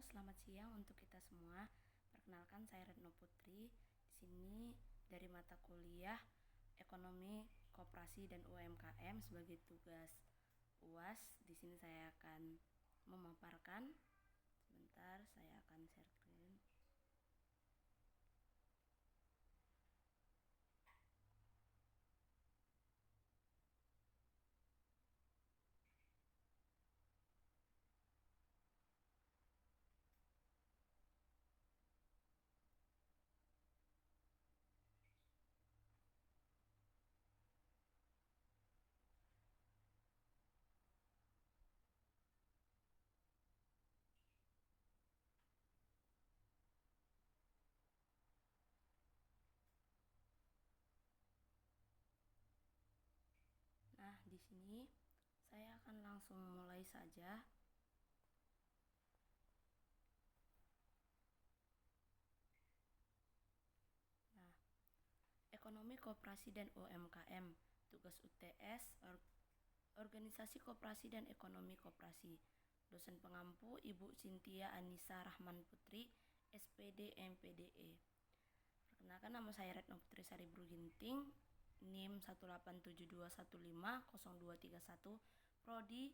selamat siang untuk kita semua. Perkenalkan, saya Retno Putri. Di sini dari mata kuliah Ekonomi, Koperasi dan UMKM sebagai tugas UAS. Di sini saya akan memaparkan. Sebentar, saya akan share screen. Nah, di sini saya akan langsung mulai saja. Nah, Ekonomi, Koperasi dan UMKM, tugas UTS, Organisasi Koperasi dan Ekonomi Koperasi. Dosen pengampu Ibu Cynthia Anissa Rahman Putri, SPD MPDE. Perkenalkan, nama saya Retno Putri Sari Bruginting, NIM 18721502331, Prodi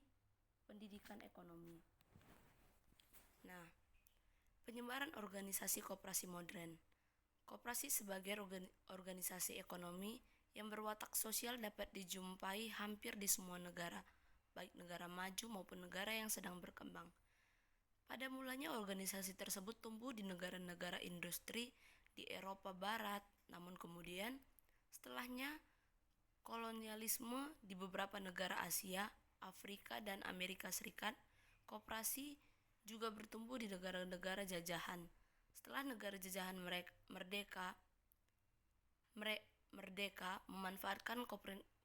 Pendidikan Ekonomi. Nah, penyebaran organisasi koperasi modern. Koperasi sebagai organisasi ekonomi yang berwatak sosial dapat dijumpai hampir di semua negara, baik negara maju maupun negara yang sedang berkembang. Pada mulanya organisasi tersebut tumbuh di negara-negara industri di Eropa Barat, namun kemudian setelahnya kolonialisme di beberapa negara Asia, Afrika, dan Amerika Serikat, koperasi juga bertumbuh di negara-negara jajahan. Setelah negara jajahan merdeka memanfaatkan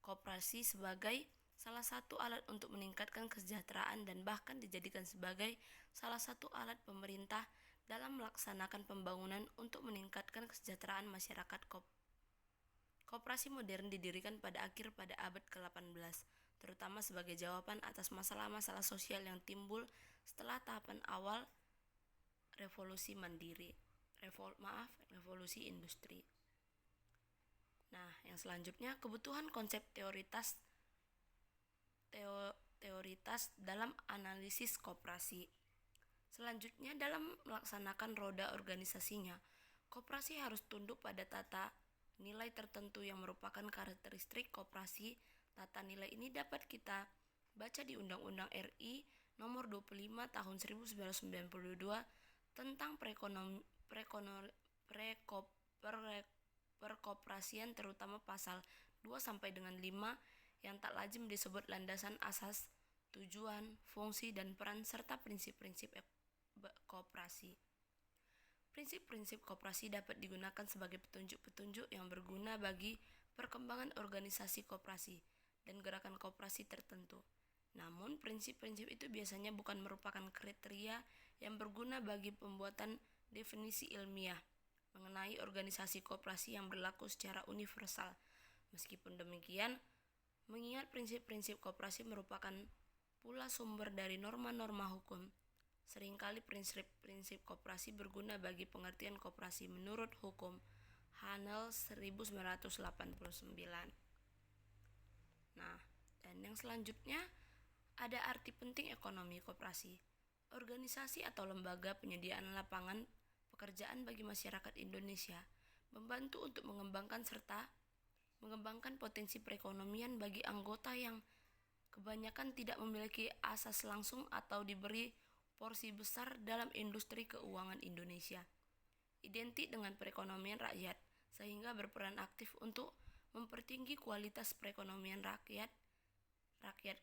koperasi sebagai salah satu alat untuk meningkatkan kesejahteraan dan bahkan dijadikan sebagai salah satu alat pemerintah dalam melaksanakan pembangunan untuk meningkatkan kesejahteraan masyarakat. Koperasi modern didirikan pada abad ke-18, terutama sebagai jawaban atas masalah-masalah sosial yang timbul setelah tahapan awal revolusi industri. Nah, yang selanjutnya kebutuhan konsep teoritas dalam analisis koperasi. Selanjutnya, dalam melaksanakan roda organisasinya, koperasi harus tunduk pada tata nilai tertentu yang merupakan karakteristik koperasi. Tata nilai ini dapat kita baca di Undang-Undang RI Nomor 25 Tahun 1992 tentang perkoperasian, terutama pasal 2 sampai dengan 5 yang tak lazim disebut landasan asas, tujuan, fungsi, dan peran serta prinsip-prinsip koperasi. Prinsip-prinsip koperasi dapat digunakan sebagai petunjuk-petunjuk yang berguna bagi perkembangan organisasi koperasi dan gerakan koperasi tertentu. Namun, prinsip-prinsip itu biasanya bukan merupakan kriteria yang berguna bagi pembuatan definisi ilmiah mengenai organisasi koperasi yang berlaku secara universal. Meskipun demikian, mengingat prinsip-prinsip koperasi merupakan pula sumber dari norma-norma hukum, seringkali prinsip-prinsip koperasi berguna bagi pengertian koperasi menurut hukum Hanel 1989. Nah, dan yang selanjutnya ada arti penting ekonomi koperasi. Organisasi atau lembaga penyediaan lapangan pekerjaan bagi masyarakat Indonesia, membantu untuk mengembangkan potensi perekonomian bagi anggota yang kebanyakan tidak memiliki akses langsung atau diberi porsi besar dalam industri keuangan Indonesia, identik dengan perekonomian rakyat, sehingga berperan aktif untuk mempertinggi kualitas perekonomian rakyat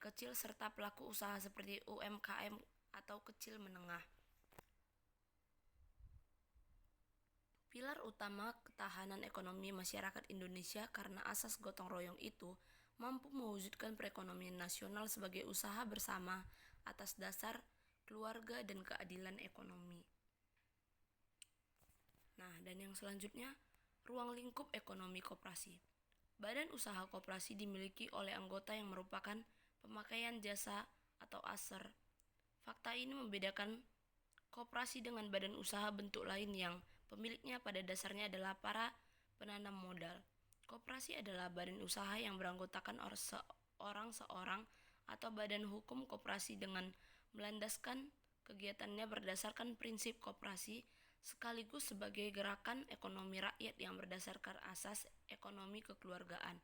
kecil serta pelaku usaha seperti UMKM atau kecil menengah. Pilar utama ketahanan ekonomi masyarakat Indonesia karena asas gotong royong itu mampu mewujudkan perekonomian nasional sebagai usaha bersama atas dasar keluarga dan keadilan ekonomi. Nah, dan yang selanjutnya, ruang lingkup ekonomi koperasi. Badan usaha koperasi dimiliki oleh anggota yang merupakan pemakaian jasa atau ASER. Fakta ini membedakan Koperasi dengan badan usaha bentuk lain yang pemiliknya pada dasarnya adalah para penanam modal. Koperasi adalah badan usaha yang beranggotakan seorang atau badan hukum koperasi dengan melandaskan kegiatannya berdasarkan prinsip koperasi sekaligus sebagai gerakan ekonomi rakyat yang berdasarkan asas ekonomi kekeluargaan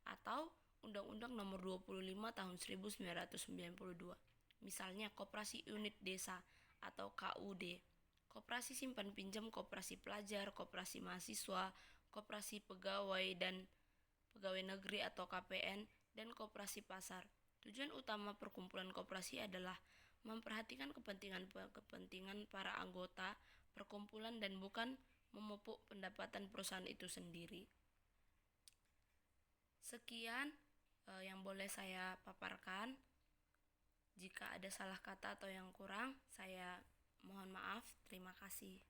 atau Undang-Undang Nomor 25 Tahun 1992. Misalnya Koperasi Unit Desa atau KUD, Koperasi Simpan Pinjam, Koperasi Pelajar, Koperasi Mahasiswa, Koperasi Pegawai dan Pegawai Negeri atau KPN, dan Koperasi Pasar. Tujuan utama perkumpulan koperasi adalah memperhatikan kepentingan para anggota perkumpulan dan bukan memupuk pendapatan perusahaan itu sendiri. Sekian yang boleh saya paparkan. Jika ada salah kata atau yang kurang, saya mohon maaf. Terima kasih.